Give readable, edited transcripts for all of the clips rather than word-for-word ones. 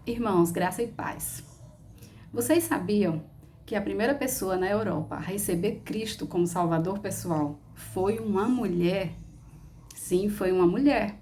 Irmãos, graça e paz. Vocês sabiam que a primeira pessoa na Europa a receber Cristo como Salvador pessoal foi uma mulher? Sim, foi uma mulher.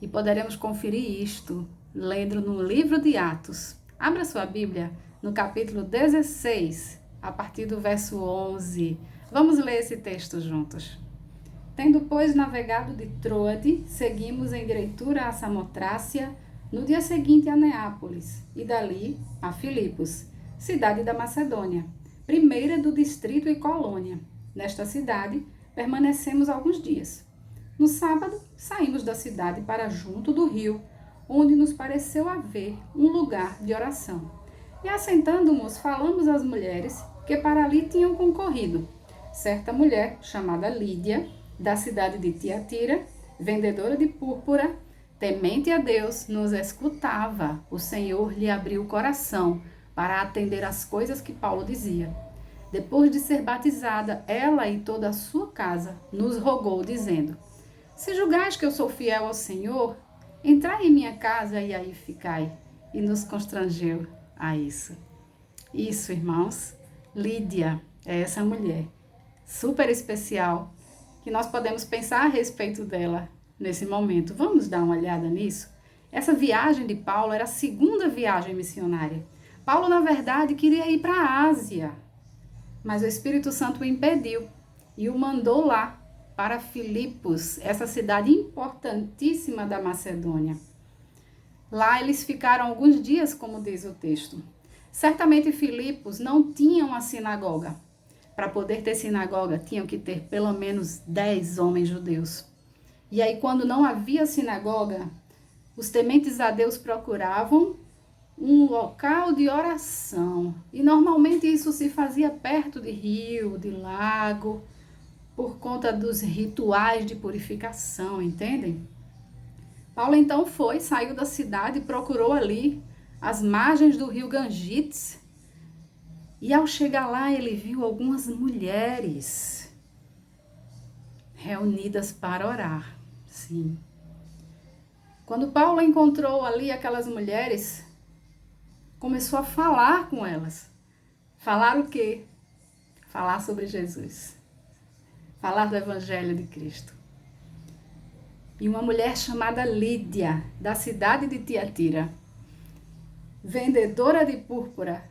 E poderemos conferir isto lendo no livro de Atos. Abra sua Bíblia no capítulo 16, a partir do verso 11. Vamos ler esse texto juntos. Tendo, pois, navegado de Troade, seguimos em direitura a Samotrácia, no dia seguinte a Neápolis, e dali a Filipos, cidade da Macedônia, primeira do distrito e colônia. Nesta cidade, permanecemos alguns dias. No sábado, saímos da cidade para junto do rio, onde nos pareceu haver um lugar de oração. E assentando-nos, falamos às mulheres que para ali tinham concorrido. Certa mulher, chamada Lídia, da cidade de Tiatira, vendedora de púrpura, temente a Deus, nos escutava. O Senhor lhe abriu o coração para atender às coisas que Paulo dizia. Depois de ser batizada, ela e toda a sua casa nos rogou, dizendo: Se julgais que eu sou fiel ao Senhor, entrai em minha casa e aí ficai. E nos constrangeu a isso. Isso, irmãos, Lídia é essa mulher super especial que nós podemos pensar a respeito dela nesse momento. Vamos dar uma olhada nisso? Essa viagem de Paulo era a segunda viagem missionária. Paulo, na verdade, queria ir para a Ásia, mas o Espírito Santo o impediu e o mandou lá para Filipos, essa cidade importantíssima da Macedônia. Lá eles ficaram alguns dias, como diz o texto. Certamente Filipos não tinha uma sinagoga. Para poder ter sinagoga, tinham que ter pelo menos 10 homens judeus. E aí, quando não havia sinagoga, os tementes a Deus procuravam um local de oração. E normalmente isso se fazia perto de rio, de lago, por conta dos rituais de purificação, entendem? Paulo então saiu da cidade e procurou ali as margens do rio Gangites. E ao chegar lá, ele viu algumas mulheres reunidas para orar. Sim. Quando Paulo encontrou ali aquelas mulheres, começou a falar com elas. Falar o quê? Falar sobre Jesus. Falar do Evangelho de Cristo. E uma mulher chamada Lídia, da cidade de Tiatira, vendedora de púrpura.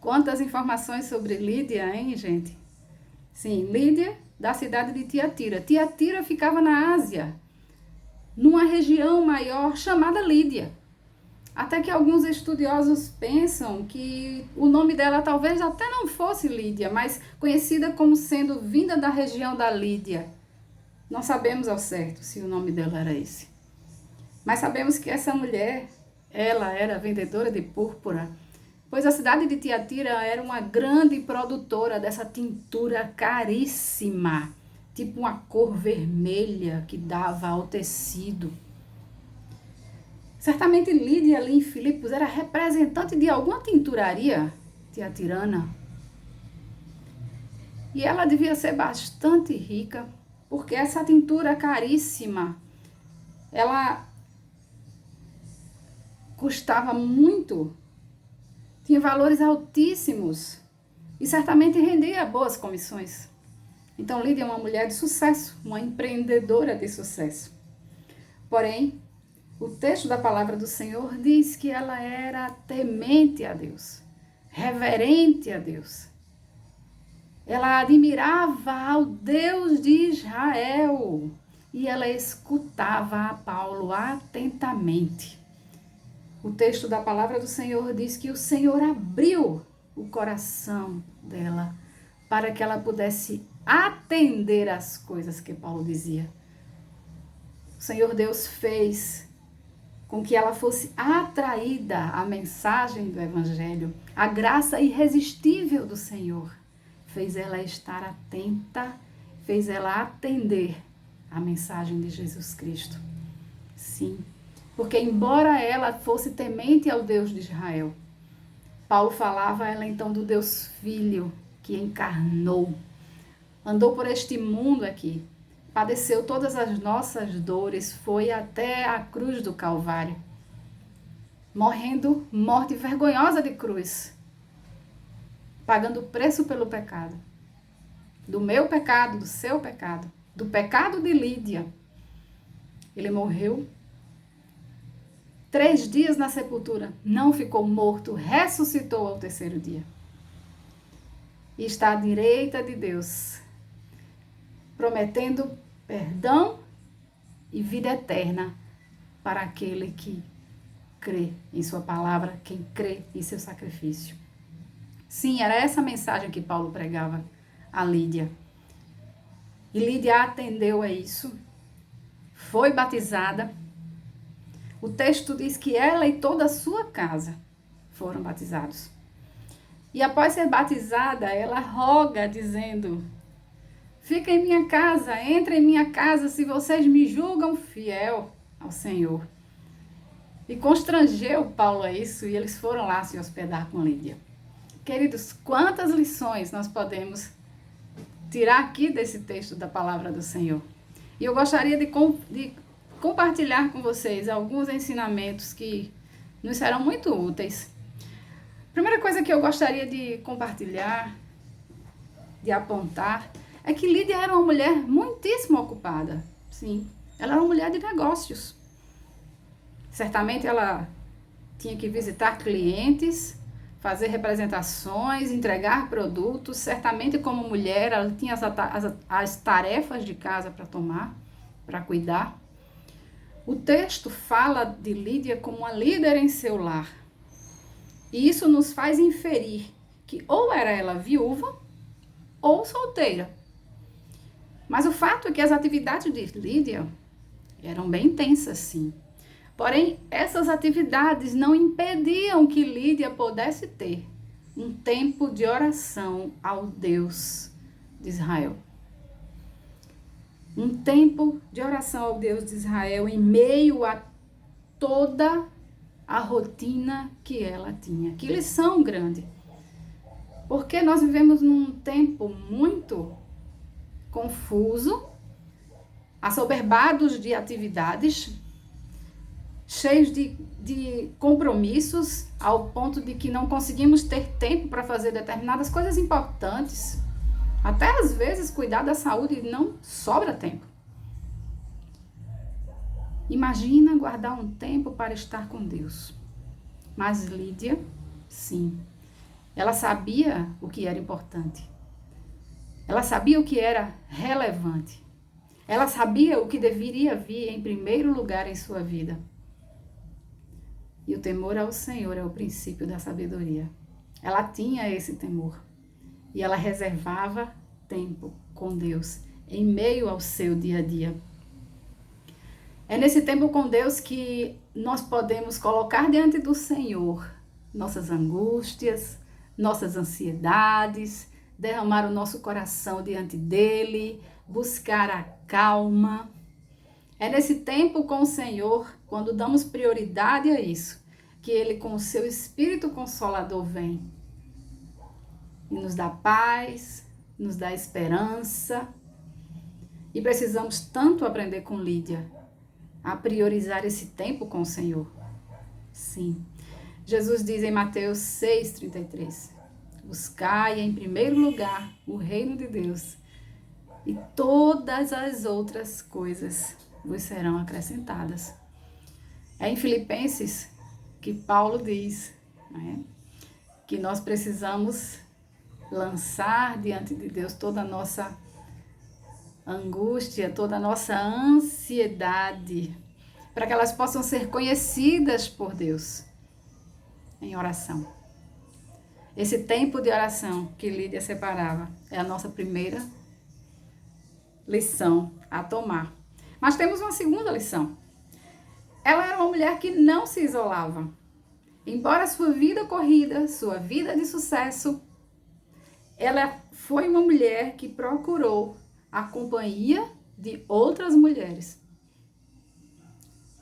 Quantas informações sobre Lídia, hein, gente? Sim, Lídia, da cidade de Tiatira. Tiatira ficava na Ásia, numa região maior chamada Lídia. Até que alguns estudiosos pensam que o nome dela talvez até não fosse Lídia, mas conhecida como sendo vinda da região da Lídia. Não sabemos ao certo se o nome dela era esse. Mas sabemos que essa mulher, ela era vendedora de púrpura, pois a cidade de Tiatira era uma grande produtora dessa tintura caríssima, tipo uma cor vermelha que dava ao tecido. Certamente Lídia ali em Filipos era representante de alguma tinturaria tiatirana. E ela devia ser bastante rica, porque essa tintura caríssima, ela custava muito, tinha valores altíssimos e certamente rendia boas comissões. Então Lídia é uma mulher de sucesso, uma empreendedora de sucesso. Porém, o texto da palavra do Senhor diz que ela era temente a Deus, reverente a Deus. Ela admirava ao Deus de Israel e ela escutava a Paulo atentamente. O texto da palavra do Senhor diz que o Senhor abriu o coração dela para que ela pudesse atender às coisas que Paulo dizia. O Senhor Deus fez com que ela fosse atraída à mensagem do Evangelho. A graça irresistível do Senhor fez ela estar atenta, fez ela atender à mensagem de Jesus Cristo. Sim, porque embora ela fosse temente ao Deus de Israel, Paulo falava a ela então do Deus Filho que encarnou, andou por este mundo aqui, padeceu todas as nossas dores, foi até a cruz do Calvário. morrendo morte vergonhosa de cruz, pagando o preço pelo pecado, do meu pecado, do seu pecado, do pecado de Lídia. Ele morreu 3 dias na sepultura, não ficou morto, ressuscitou ao 3º dia. E está à direita de Deus, prometendo perdão e vida eterna para aquele que crê em sua palavra, quem crê em seu sacrifício. Sim, era essa mensagem que Paulo pregava a Lídia. E Lídia atendeu a isso, foi batizada. O texto diz que ela e toda a sua casa foram batizados. E após ser batizada, ela roga dizendo: fica em minha casa, entra em minha casa se vocês me julgam fiel ao Senhor. E constrangeu Paulo a isso e eles foram lá se hospedar com Lídia. Queridos, quantas lições nós podemos tirar aqui desse texto da palavra do Senhor? E eu gostaria de compartilhar com vocês alguns ensinamentos que nos serão muito úteis. A primeira coisa que eu gostaria de compartilhar, de apontar, é que Lídia era uma mulher muitíssimo ocupada. Sim, ela era uma mulher de negócios. Certamente ela tinha que visitar clientes, fazer representações, entregar produtos. Certamente, como mulher, ela tinha as tarefas de casa para tomar, para cuidar. O texto fala de Lídia como uma líder em seu lar. E isso nos faz inferir que ou era ela viúva ou solteira. Mas o fato é que as atividades de Lídia eram bem intensas, sim. Porém, essas atividades não impediam que Lídia pudesse ter um tempo de oração ao Deus de Israel. Um tempo de oração ao Deus de Israel em meio a toda a rotina que ela tinha. Que lição grande! Porque nós vivemos num tempo muito confuso, assoberbados de atividades, cheios de compromissos, ao ponto de que não conseguimos ter tempo para fazer determinadas coisas importantes. Até às vezes cuidar da saúde não sobra tempo. Imagina guardar um tempo para estar com Deus. Mas Lídia, sim, ela sabia o que era importante. Ela sabia o que era relevante. Ela sabia o que deveria vir em primeiro lugar em sua vida. E o temor ao Senhor é o princípio da sabedoria. Ela tinha esse temor. E ela reservava tempo com Deus em meio ao seu dia a dia. É nesse tempo com Deus que nós podemos colocar diante do Senhor nossas angústias, nossas ansiedades, derramar o nosso coração diante dele, buscar a calma. É nesse tempo com o Senhor, quando damos prioridade a isso, que ele com o seu Espírito Consolador vem e nos dá paz, nos dá esperança. E precisamos tanto aprender com Lídia a priorizar esse tempo com o Senhor. Sim. Jesus diz em Mateus 6,33, buscai em primeiro lugar o reino de Deus e todas as outras coisas vos serão acrescentadas. É em Filipenses que Paulo diz, né, que nós precisamos lançar diante de Deus toda a nossa angústia, toda a nossa ansiedade, para que elas possam ser conhecidas por Deus em oração. Esse tempo de oração que Lídia separava é a nossa primeira lição a tomar. Mas temos uma segunda lição. Ela era uma mulher que não se isolava. Embora sua vida corrida, sua vida de sucesso, ela foi uma mulher que procurou a companhia de outras mulheres.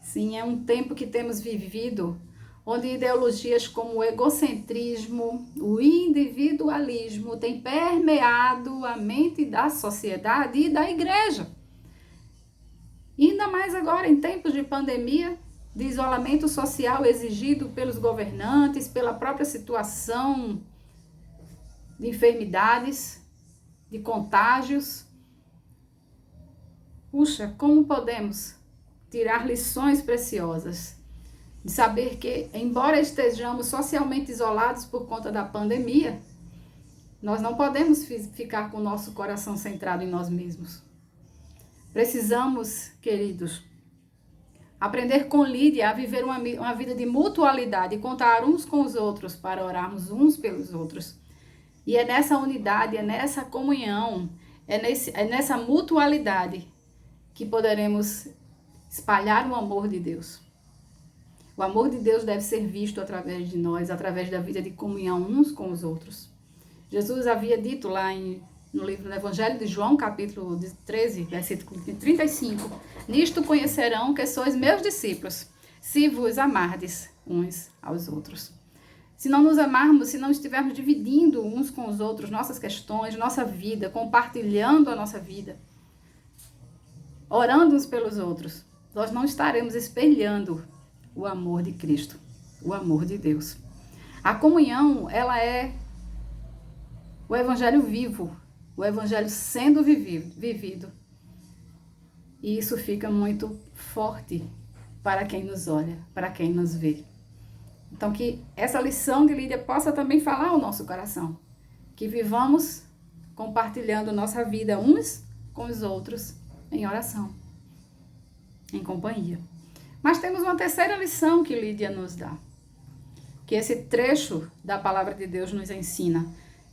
Sim, é um tempo que temos vivido onde ideologias como o egocentrismo, o individualismo têm permeado a mente da sociedade e da igreja. E ainda mais agora, em tempos de pandemia, de isolamento social exigido pelos governantes, pela própria situação de enfermidades, de contágios. Puxa, como podemos tirar lições preciosas de saber que, embora estejamos socialmente isolados por conta da pandemia, nós não podemos ficar com o nosso coração centrado em nós mesmos. Precisamos, queridos, aprender com Lídia a viver uma vida de mutualidade e contar uns com os outros para orarmos uns pelos outros. E é nessa unidade, é nessa comunhão, é nessa mutualidade que poderemos espalhar o amor de Deus. O amor de Deus deve ser visto através de nós, através da vida de comunhão uns com os outros. Jesus havia dito lá no livro do Evangelho de João, capítulo 13, versículo 35, nisto conhecerão que sois meus discípulos, se vos amardes uns aos outros. Se não nos amarmos, se não estivermos dividindo uns com os outros nossas questões, nossa vida, compartilhando a nossa vida, orando uns pelos outros, nós não estaremos espelhando o amor de Cristo, o amor de Deus. A comunhão, ela é o evangelho vivo, o evangelho sendo vivido. E isso fica muito forte para quem nos olha, para quem nos vê. Então, que essa lição de Lídia possa também falar ao nosso coração. Que vivamos compartilhando nossa vida uns com os outros em oração, em companhia. Mas temos uma terceira lição que Lídia nos dá, que esse trecho da palavra de Deus nos ensina,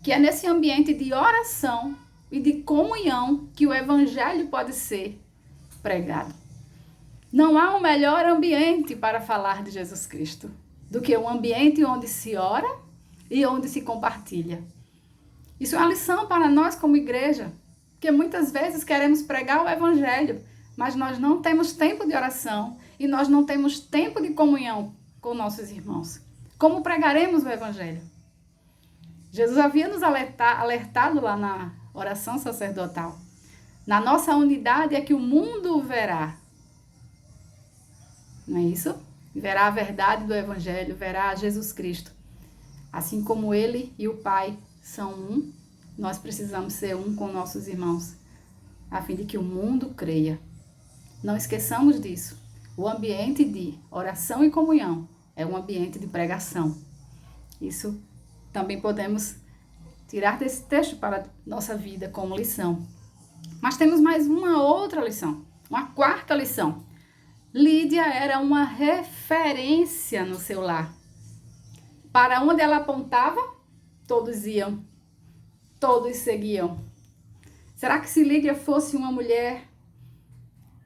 que é nesse ambiente de oração e de comunhão que o evangelho pode ser pregado. Não há um melhor ambiente para falar de Jesus Cristo do que um ambiente onde se ora e onde se compartilha. Isso é uma lição para nós como igreja, porque muitas vezes queremos pregar o evangelho, mas nós não temos tempo de oração e nós não temos tempo de comunhão com nossos irmãos. Como pregaremos o evangelho? Jesus havia nos alertado lá na oração sacerdotal. Na nossa unidade é que o mundo verá. Não é isso? Verá a verdade do evangelho, verá Jesus Cristo. Assim como ele e o Pai são um, nós precisamos ser um com nossos irmãos, a fim de que o mundo creia. Não esqueçamos disso. O ambiente de oração e comunhão é um ambiente de pregação. Isso também podemos tirar desse texto para a nossa vida como lição. Mas temos mais uma outra lição, uma quarta lição. Lídia era uma referência no seu lar. Para onde ela apontava, todos iam, todos seguiam. Será que se Lídia fosse uma mulher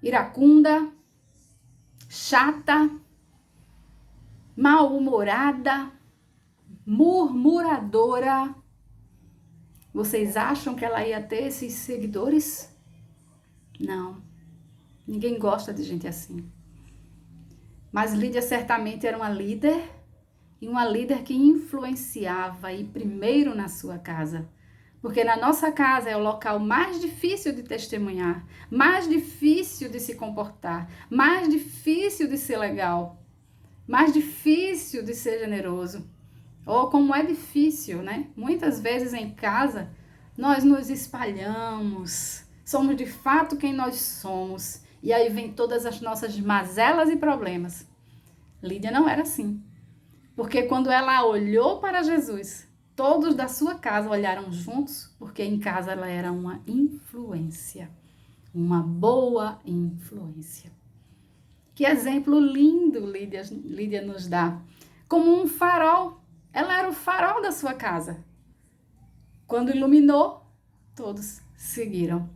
iracunda, chata, mal-humorada, murmuradora, vocês acham que ela ia ter esses seguidores? Não. Ninguém gosta de gente assim. Mas Lídia certamente era uma líder, e uma líder que influenciava e primeiro na sua casa. Porque na nossa casa é o local mais difícil de testemunhar, mais difícil de se comportar, mais difícil de ser legal, mais difícil de ser generoso. Ou como é difícil, né? Muitas vezes em casa nós nos espalhamos, somos de fato quem nós somos. E aí vem todas as nossas mazelas e problemas. Lídia não era assim. Porque quando ela olhou para Jesus, todos da sua casa olharam juntos, porque em casa ela era uma influência. Uma boa influência. Que exemplo lindo Lídia nos dá. Como um farol. Ela era o farol da sua casa. Quando iluminou, todos seguiram.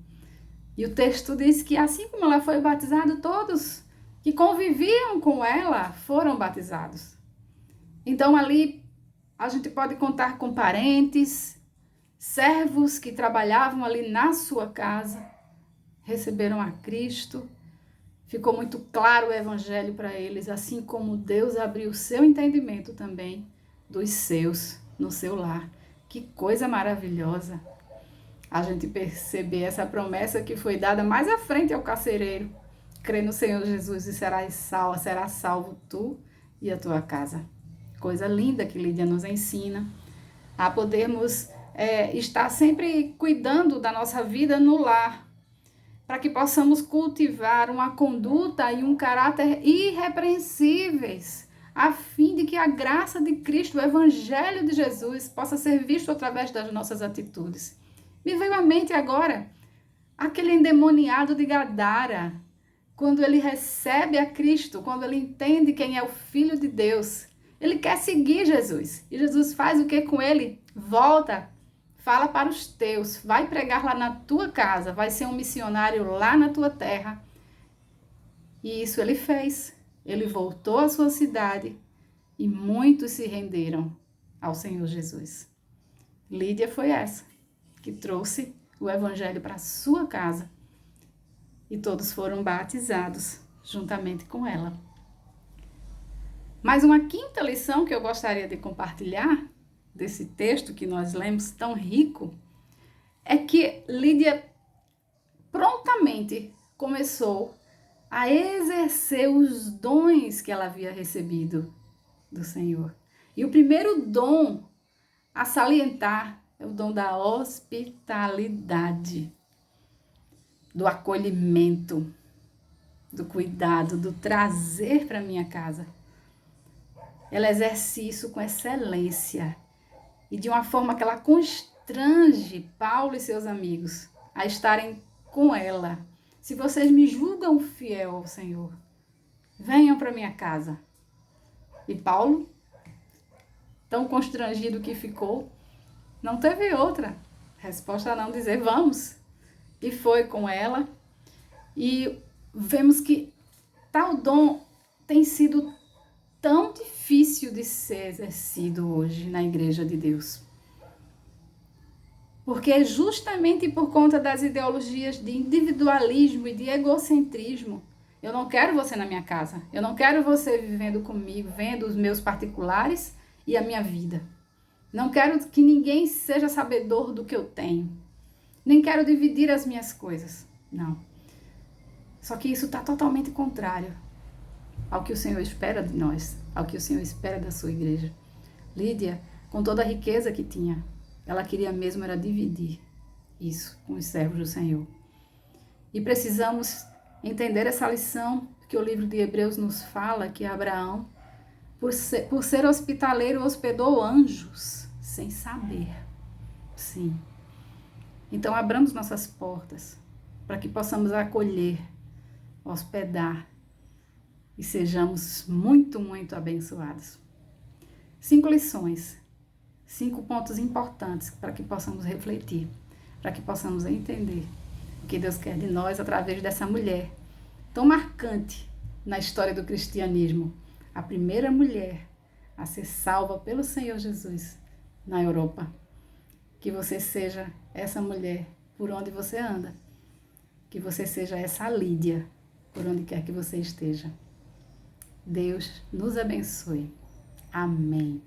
E o texto diz que assim como ela foi batizada, todos que conviviam com ela foram batizados. Então ali a gente pode contar com parentes, servos que trabalhavam ali na sua casa, receberam a Cristo. Ficou muito claro o evangelho para eles, assim como Deus abriu o seu entendimento também dos seus no seu lar. Que coisa maravilhosa a gente perceber essa promessa que foi dada mais à frente ao carcereiro, crê no Senhor Jesus e será salvo tu e a tua casa. Coisa linda que Lídia nos ensina a podermos estar sempre cuidando da nossa vida no lar, para que possamos cultivar uma conduta e um caráter irrepreensíveis, a fim de que a graça de Cristo, o Evangelho de Jesus, possa ser visto através das nossas atitudes. Me veio à mente agora aquele endemoniado de Gadara, quando ele recebe a Cristo, quando ele entende quem é o Filho de Deus. Ele quer seguir Jesus. E Jesus faz o que com ele? Volta, fala para os teus, vai pregar lá na tua casa, vai ser um missionário lá na tua terra. E isso ele fez. Ele voltou à sua cidade e muitos se renderam ao Senhor Jesus. Lídia foi essa que trouxe o evangelho para a sua casa e todos foram batizados juntamente com ela. Mas uma quinta lição que eu gostaria de compartilhar desse texto que nós lemos tão rico é que Lídia prontamente começou a exercer os dons que ela havia recebido do Senhor. E o primeiro dom a salientar é o dom da hospitalidade, do acolhimento, do cuidado, do trazer para minha casa. Ela exerce isso com excelência e de uma forma que ela constrange Paulo e seus amigos a estarem com ela. Se vocês me julgam fiel ao Senhor, venham para minha casa. E Paulo, tão constrangido que ficou, não teve outra resposta a não dizer vamos. E foi com ela. E vemos que tal dom tem sido tão difícil de ser exercido hoje na Igreja de Deus. Porque é justamente por conta das ideologias de individualismo e de egocentrismo. Eu não quero você na minha casa. Eu não quero você vivendo comigo, vendo os meus particulares e a minha vida. Não quero que ninguém seja sabedor do que eu tenho. Nem quero dividir as minhas coisas. Não. Só que isso está totalmente contrário ao que o Senhor espera de nós, ao que o Senhor espera da sua igreja. Lídia, com toda a riqueza que tinha, ela queria mesmo era dividir isso com os servos do Senhor. E precisamos entender essa lição que o livro de Hebreus nos fala, que Abraão, por ser hospitaleiro, hospedou anjos, sem saber. Sim. Então, abramos nossas portas para que possamos acolher, hospedar e sejamos muito, muito abençoados. 5 lições, 5 pontos importantes para que possamos refletir, para que possamos entender o que Deus quer de nós através dessa mulher tão marcante na história do cristianismo, a primeira mulher a ser salva pelo Senhor Jesus na Europa. Que você seja essa mulher por onde você anda, que você seja essa Lídia por onde quer que você esteja. Deus nos abençoe. Amém.